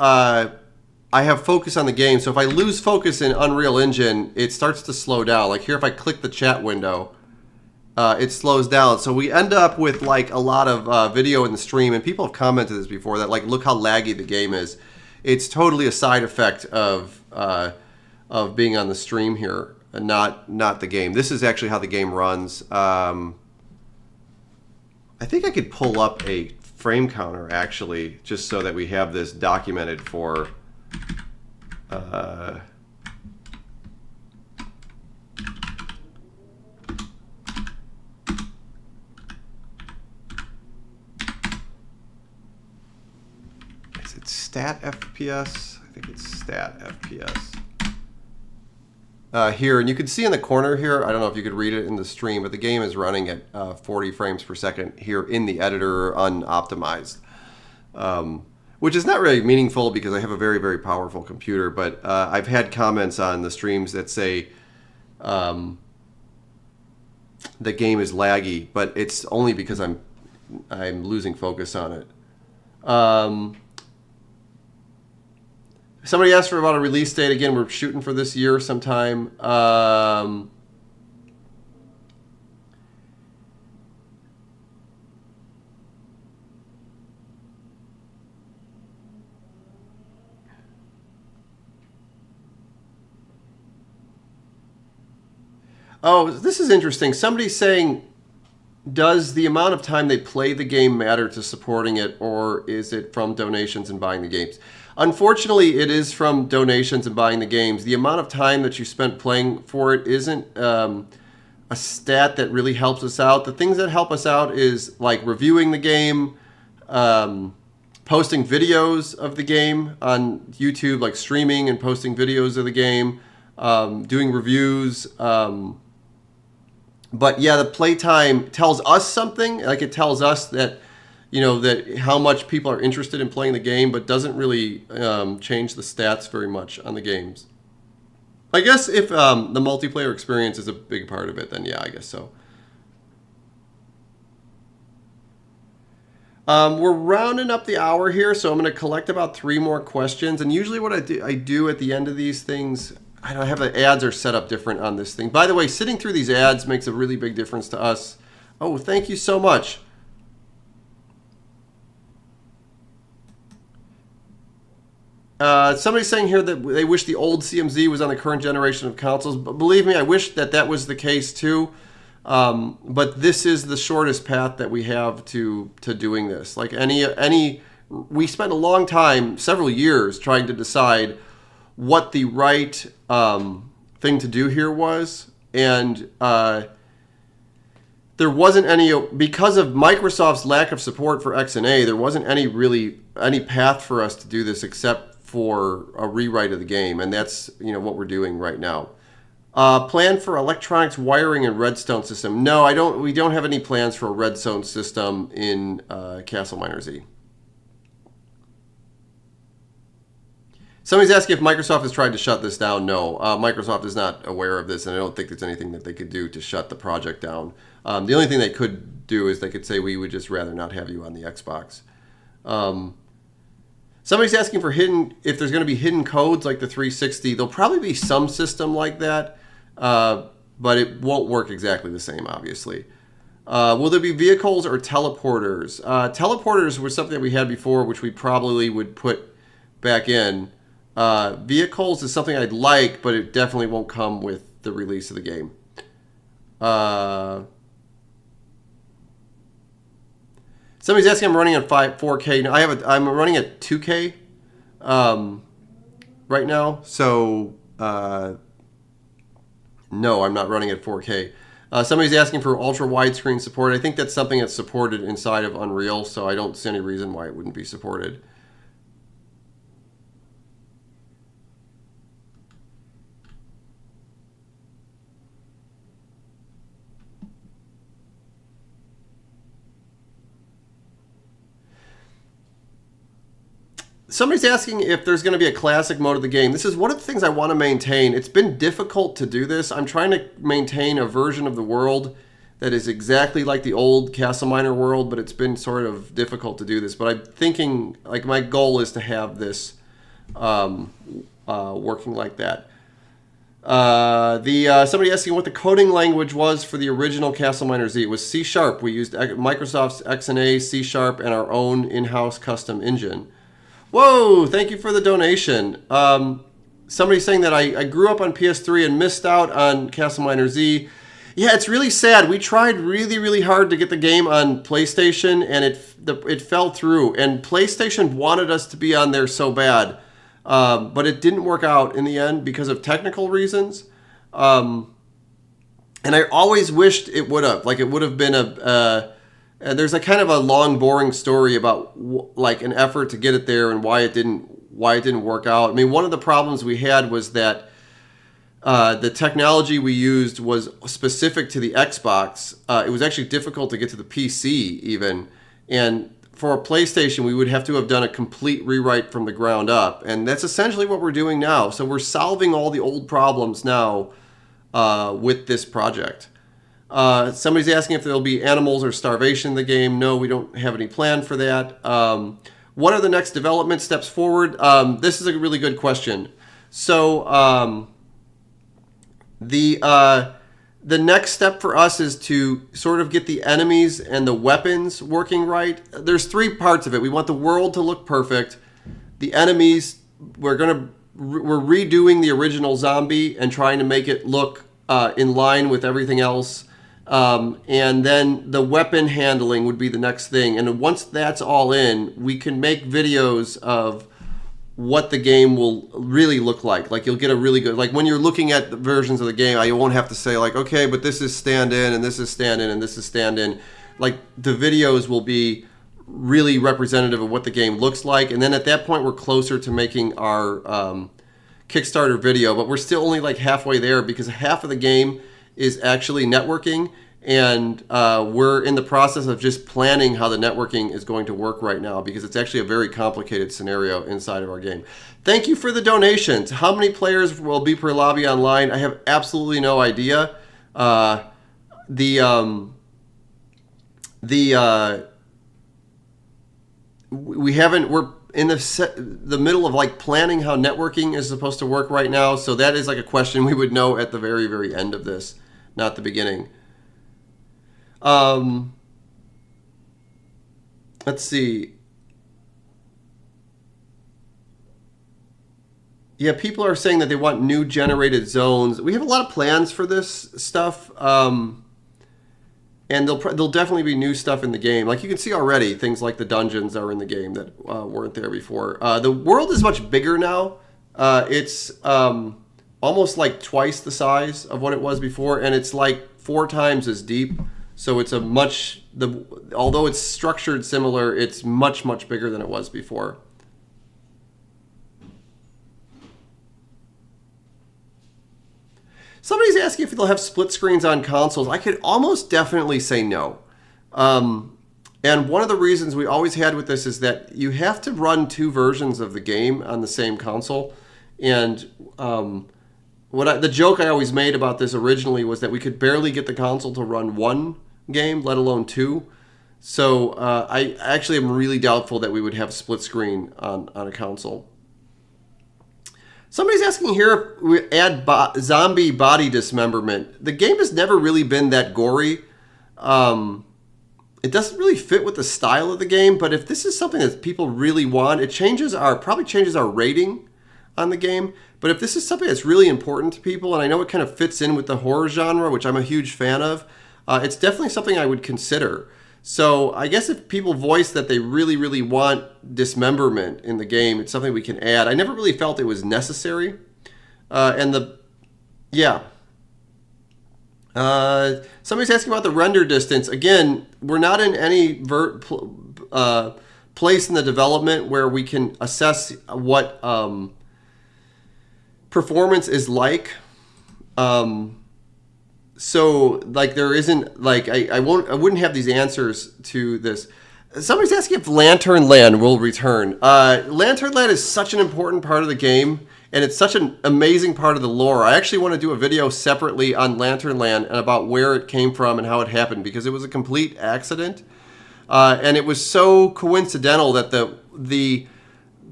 I have focus on the game. So if I lose focus in Unreal Engine, it starts to slow down. Like here, if I click the chat window, it slows down. So we end up with like a lot of video in the stream, and people have commented this before, that like, look how laggy the game is. It's totally a side effect of being on the stream here, and not the game. This is actually how the game runs. I think I could pull up a frame counter actually, just so that we have this documented for is it stat FPS? I think it's stat FPS. Here, and you can see in the corner here, I don't know if you could read it in the stream, but the game is running at 40 frames per second here in the editor, unoptimized. Which is not really meaningful because I have a very, very powerful computer, but I've had comments on the streams that say the game is laggy, but it's only because I'm losing focus on it. Somebody asked for about a release date. Again, we're shooting for this year sometime. Oh, this is interesting. Somebody's saying, does the amount of time they play the game matter to supporting it, or is it from donations and buying the games? Unfortunately, it is from donations and buying the games. The amount of time that you spent playing for it isn't a stat that really helps us out. The things that help us out is like reviewing the game, posting videos of the game on YouTube, like streaming and posting videos of the game, doing reviews. But yeah, the playtime tells us something. Like it tells us that, you know, that how much people are interested in playing the game, but doesn't really change the stats very much on the games. I guess if the multiplayer experience is a big part of it, then yeah, I guess so. We're rounding up the hour here, so I'm going to collect about 3 more questions. And usually what I do at the end of these things, I don't have the ads are set up different on this thing. By the way, sitting through these ads makes a really big difference to us. Oh, thank you so much. Somebody's saying here that they wish the old CMZ was on the current generation of consoles. But believe me, I wish that was the case too. But this is the shortest path that we have to doing this. Like we spent a long time, several years, trying to decide what the right thing to do here was, and there wasn't any, because of Microsoft's lack of support for XNA, there wasn't any path for us to do this except for a rewrite of the game, and that's, you know, what we're doing right now. Plan for electronics wiring and redstone system. No, I don't. We don't have any plans for a redstone system in CastleMiner Z. Somebody's asking if Microsoft has tried to shut this down. No, Microsoft is not aware of this, and I don't think there's anything that they could do to shut the project down. The only thing they could do is they could say, we would just rather not have you on the Xbox. Somebody's asking for if there's going to be hidden codes like the 360. There'll probably be some system like that, but it won't work exactly the same, obviously. Will there be vehicles or teleporters? Teleporters were something that we had before, which we probably would put back in. Vehicles is something I'd like, but it definitely won't come with the release of the game. Somebody's asking I'm running on 4K. No, I'm running at 2K right now. So no, I'm not running at 4K. Somebody's asking for ultra widescreen support. I think that's something that's supported inside of Unreal, so I don't see any reason why it wouldn't be supported. Somebody's asking if there's going to be a classic mode of the game. This is one of the things I want to maintain. It's been difficult to do this. I'm trying to maintain a version of the world that is exactly like the old CastleMiner world, but it's been sort of difficult to do this. But I'm thinking, like, my goal is to have this working like that. Somebody asking what the coding language was for the original CastleMiner Z. It was C#. We used Microsoft's XNA, C#, and our own in-house custom engine. Whoa, thank you for the donation. Somebody's saying that I grew up on PS3 and missed out on CastleMiner Z. Yeah, it's really sad. We tried really, really hard to get the game on PlayStation, and it fell through. And PlayStation wanted us to be on there so bad. But it didn't work out in the end because of technical reasons. And I always wished it would have. Like, it would have been there's a kind of a long, boring story about like an effort to get it there and why it didn't work out. I mean, one of the problems we had was that the technology we used was specific to the Xbox. It was actually difficult to get to the PC even, and for a PlayStation, we would have to have done a complete rewrite from the ground up, and that's essentially what we're doing now. So we're solving all the old problems now with this project. Somebody's asking if there'll be animals or starvation in the game. No, we don't have any plan for that. What are the next development steps forward? This is a really good question. So the next step for us is to sort of get the enemies and the weapons working right. There's three parts of it. We want the world to look perfect. The enemies, we're redoing the original zombie and trying to make it look in line with everything else. And then the weapon handling would be the next thing. And once that's all in, we can make videos of what the game will really look like. Like, you'll get a really good, like when you're looking at the versions of the game, I won't have to say like, okay, but this is stand-in and this is stand-in and this is stand-in. Like, the videos will be really representative of what the game looks like. And then at that point, we're closer to making our Kickstarter video, but we're still only like halfway there because half of the game is actually networking, and we're in the process of just planning how the networking is going to work right now because it's actually a very complicated scenario inside of our game. Thank you for the donations. How many players will be per lobby online? I have absolutely no idea. We're in the middle of like planning how networking is supposed to work right now, so that is like a question we would know at the very, very end of this, not the beginning. Let's see. Yeah, people are saying that they want new generated zones. We have a lot of plans for this stuff, and there'll definitely be new stuff in the game. Like, you can see already, things like the dungeons are in the game that weren't there before. The world is much bigger now. It's almost like twice the size of what it was before, and it's like 4 times as deep. So it's although it's structured similar, it's much, much bigger than it was before. Somebody's asking if they'll have split screens on consoles. I could almost definitely say no. And one of the reasons we always had with this is that you have to run 2 versions of the game on the same console. And the joke I always made about this originally was that we could barely get the console to run 1 game, let alone 2. So I actually am really doubtful that we would have split screen on a console. Somebody's asking here if we add zombie body dismemberment. The game has never really been that gory. It doesn't really fit with the style of the game, but if this is something that people really want, it probably changes our rating on the game. But if this is something that's really important to people, and I know it kind of fits in with the horror genre, which I'm a huge fan of, it's definitely something I would consider. So I guess if people voice that they really, really want dismemberment in the game, it's something we can add. I never really felt it was necessary. Somebody's asking about the render distance. Again, we're not in any place in the development where we can assess what performance is like. So like there isn't like I wouldn't have these answers to this. Somebody's asking if Lantern Land will return. Lantern Land is such an important part of the game, and it's such an amazing part of the lore. I actually want to do a video separately on Lantern Land and about where it came from and how it happened, because it was a complete accident, and it was so coincidental that the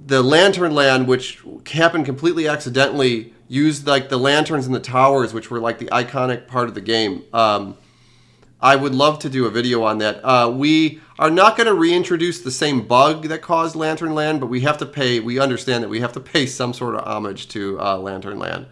Lantern Land, which happened completely accidentally, used like the lanterns in the towers, which were like the iconic part of the game. I would love to do a video on that. We are not going to reintroduce the same bug that caused Lantern Land, but we understand that we have to pay some sort of homage to Lantern Land.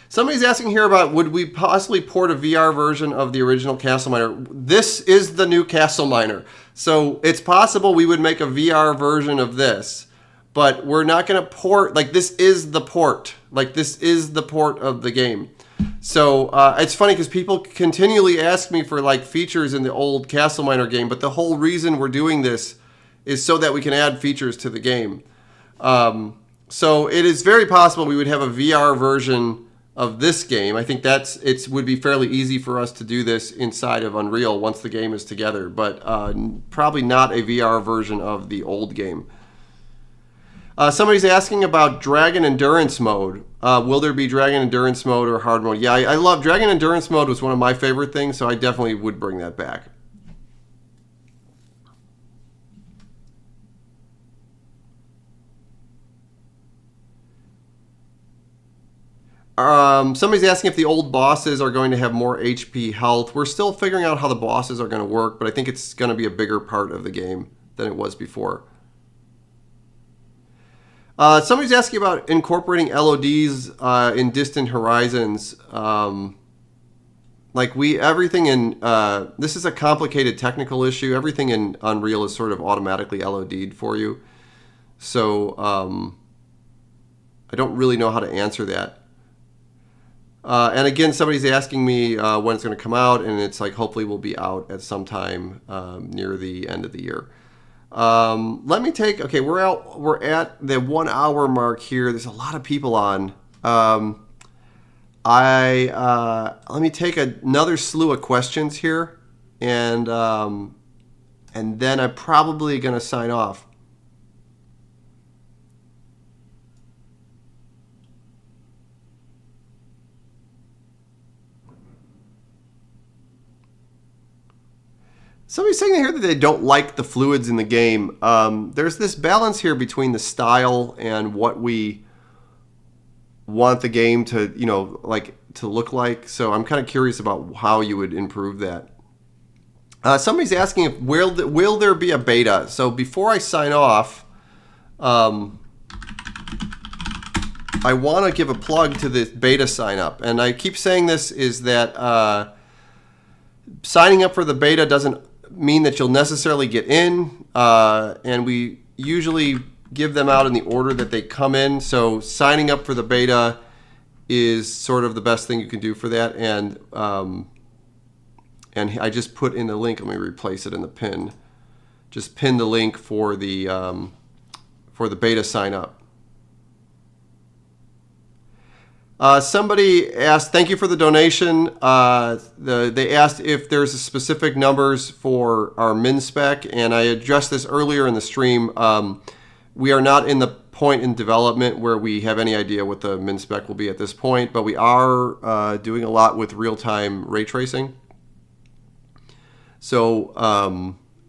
Somebody's asking here about, would we possibly port a VR version of the original CastleMiner? This is the new CastleMiner. So it's possible we would make a VR version of this, but we're not going to port, like this is the port. Like this is the port of the game. So it's funny because people continually ask me for like features in the old CastleMiner game, but the whole reason we're doing this is so that we can add features to the game. So it is very possible we would have a VR version of this game. I think it would be fairly easy for us to do this inside of Unreal once the game is together, but probably not a VR version of the old game. Somebody's asking about Dragon Endurance mode. Will there be Dragon Endurance mode or hard mode? Yeah, I love Dragon Endurance mode. Was one of my favorite things, so I definitely would bring that back. Somebody's asking if the old bosses are going to have more HP health. We're still figuring out how the bosses are going to work, but I think it's going to be a bigger part of the game than it was before. Somebody's asking about incorporating LODs in Distant Horizons. Everything in this is a complicated technical issue. Everything in Unreal is sort of automatically LOD'd for you. So I don't really know how to answer that. And again, somebody's asking me when it's going to come out, and it's like hopefully will be out at some time near the end of the year. Let me take. Okay, we're at the 1 hour mark here. There's a lot of people on. Let me take another slew of questions here, and then I'm probably going to sign off. Somebody's saying here that they don't like the fluids in the game. There's this balance here between the style and what we want the game to, to look like. So I'm kind of curious about how you would improve that. Somebody's asking if will there be a beta? So before I sign off, I want to give a plug to the beta sign up. And I keep saying this is that signing up for the beta doesn't mean that you'll necessarily get in, and we usually give them out in the order that they come in. So signing up for the beta is sort of the best thing you can do for that. And I just put in the link. Let me replace it in the pin. Just pin the link for the for the beta sign up. Somebody asked, thank you for the donation. They asked if there's a specific numbers for our min spec, and I addressed this earlier in the stream. We are not in the point in development where we have any idea what the min spec will be at this point, but we are doing a lot with real-time ray tracing. So,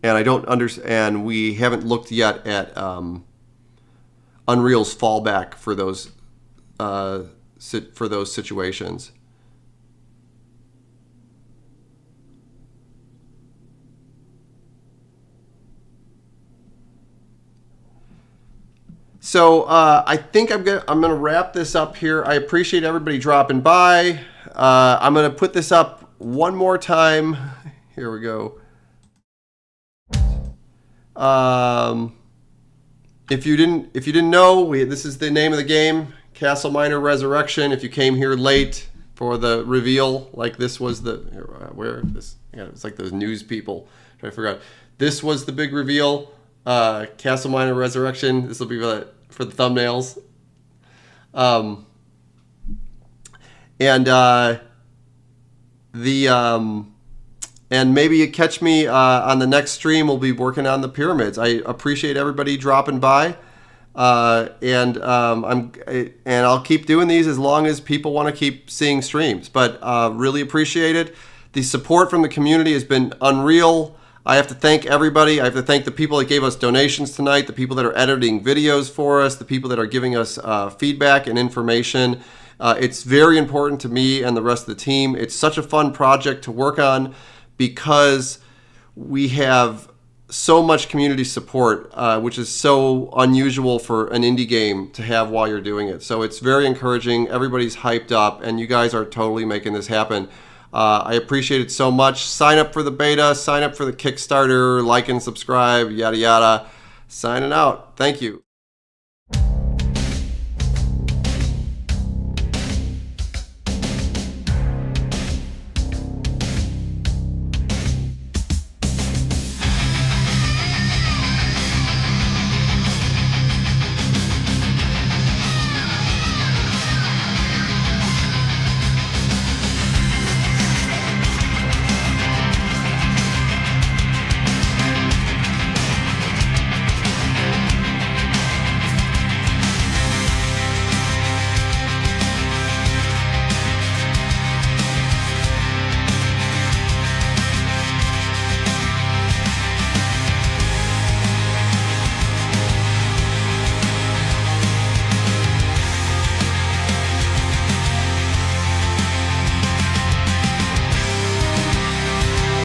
and I don't understand, we haven't looked yet at Unreal's fallback for those situations. So I think I'm gonna wrap this up here. I appreciate everybody dropping by. I'm gonna put this up one more time. Here we go. If you didn't know, this is the name of the game, CastleMiner Resurrection. If you came here late for the reveal, like this was the it's like those news people. I'm trying to figure out. This was the big reveal. CastleMiner Resurrection. This will be for the thumbnails. And maybe you catch me on the next stream. We'll be working on the pyramids. I appreciate everybody dropping by, and I'll keep doing these as long as people want to keep seeing streams. But really appreciate it. The support from the community has been unreal. I have to thank everybody. I have to thank the people that gave us donations tonight, the people that are editing videos for us, the people that are giving us feedback and information. It's very important to me and the rest of the team. It's such a fun project to work on because we have so much community support, which is so unusual for an indie game to have while you're doing it. So it's very encouraging. Everybody's hyped up, and you guys are totally making this happen. I appreciate it so much. Sign up for the beta, sign up for the Kickstarter, like and subscribe, yada yada. Signing out. Thank you.